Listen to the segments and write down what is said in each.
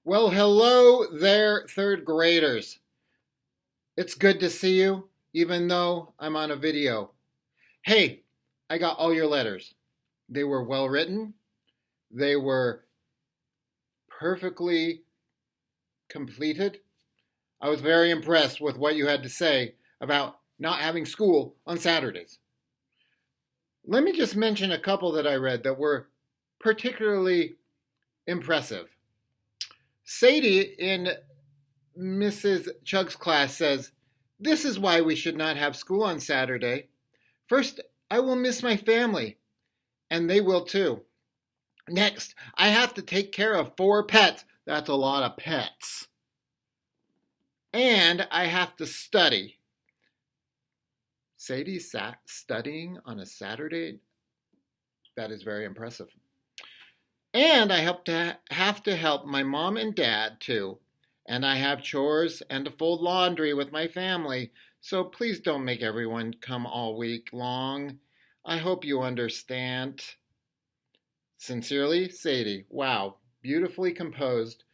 Well, hello there, third graders. It's good to see you, even though I'm on a video. Hey, I got all your letters. They were well written, they were perfectly completed. I was very impressed with what you had to say about not having school on Saturdays. Let me just mention a couple that I read that were particularly impressive. Sadie in Mrs. Chug's class says, "This is why we should not have school on Saturday. First, I will miss my family, and they will too. Next, I have to take care of 4 pets. That's a lot of pets. And I have to study." Sadie sat studying on a Saturday? That is very impressive. "And I have to help my mom and dad too. And I have chores and to fold laundry with my family, so please don't make everyone come all week long. I hope you understand. Sincerely, Sadie." Wow, beautifully composed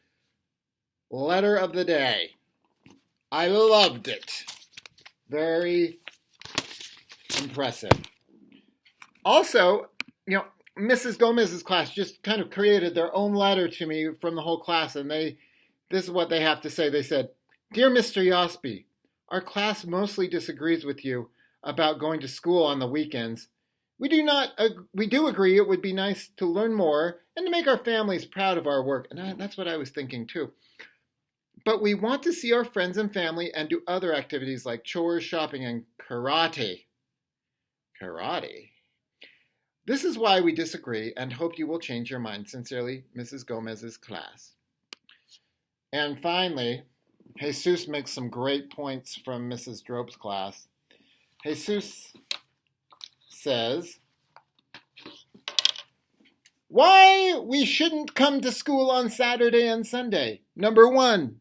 letter of the day. I loved it. Very impressive. Also, Mrs. Gomez's class just kind of created their own letter to me from the whole class, and this is what they have to say. They said, "Dear Mr. Yosby, our class mostly disagrees with you about going to school on the weekends. We do agree it would be nice to learn more and to make our families proud of our work." And that's what I was thinking too. "But we want to see our friends and family and do other activities like chores, shopping, and karate." Karate? "This is why we disagree and hope you will change your mind. Sincerely, Mrs. Gomez's class." And finally, Jesus makes some great points from Mrs. Drope's class. Jesus says, "Why we shouldn't come to school on Saturday and Sunday. Number 1,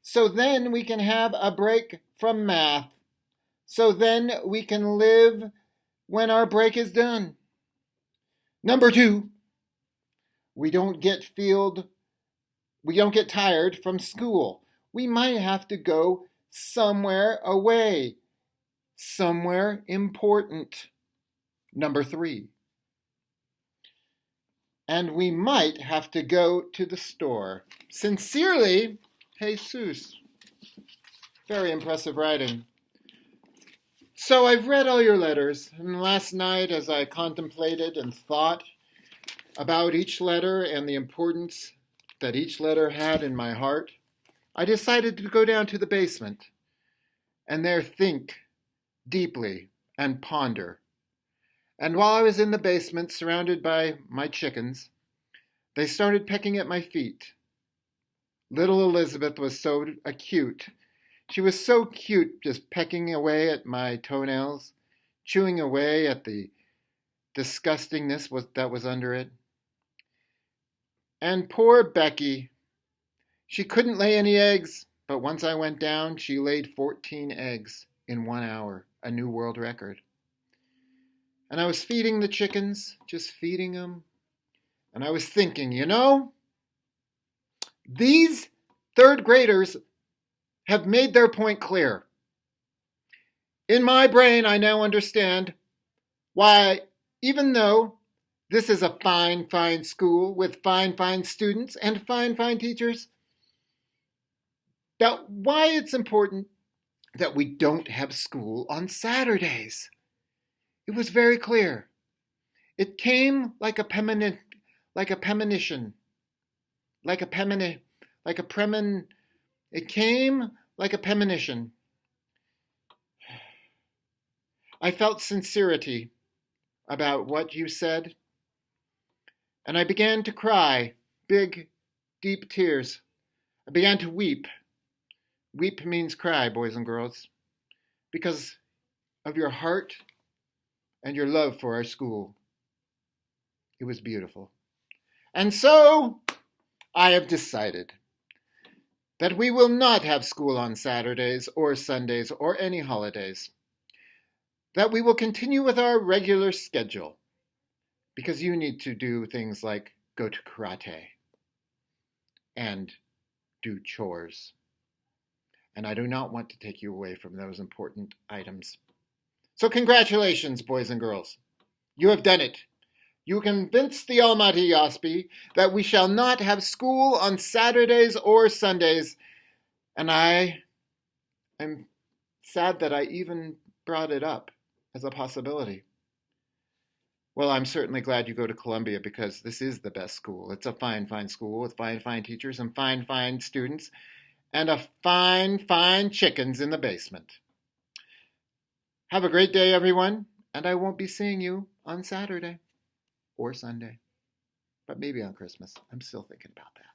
so then we can have a break from math. So then we can live when our break is done. Number 2, we don't get tired from school. We might have to go somewhere away, somewhere important. Number 3, and we might have to go to the store. Sincerely, Jesus." Very impressive writing. So I've read all your letters, and last night as I contemplated and thought about each letter and the importance that each letter had in my heart, I decided to go down to the basement and there think deeply and ponder. And while I was in the basement, surrounded by my chickens, they started pecking at my feet. Little Elizabeth was so cute. She was so cute, just pecking away at my toenails, chewing away at the disgustingness that was under it. And poor Becky, she couldn't lay any eggs, but once I went down, she laid 14 eggs in 1 hour, a new world record. And I was feeding the chickens, just feeding them. And I was thinking, these third graders have made their point clear. In my brain, I now understand why, even though this is a fine, fine school with fine, fine students and fine, fine teachers, that why it's important that we don't have school on Saturdays. It was very clear. It came like a premonition, it came like a premonition. I felt sincerity about what you said, and I began to cry, big, deep tears. I began to weep. Weep means cry, boys and girls, because of your heart and your love for our school. It was beautiful. And so I have decided that we will not have school on Saturdays or Sundays or any holidays. That we will continue with our regular schedule, because you need to do things like go to karate and do chores. And I do not want to take you away from those important items. So congratulations, boys and girls. You have done it. You convinced the Almighty Yospi that we shall not have school on Saturdays or Sundays, and I am sad that I even brought it up as a possibility. Well, I'm certainly glad you go to Columbia because this is the best school. It's a fine, fine school with fine, fine teachers and fine, fine students and a fine, fine chickens in the basement. Have a great day, everyone, and I won't be seeing you on Saturday or Sunday, but maybe on Christmas. I'm still thinking about that.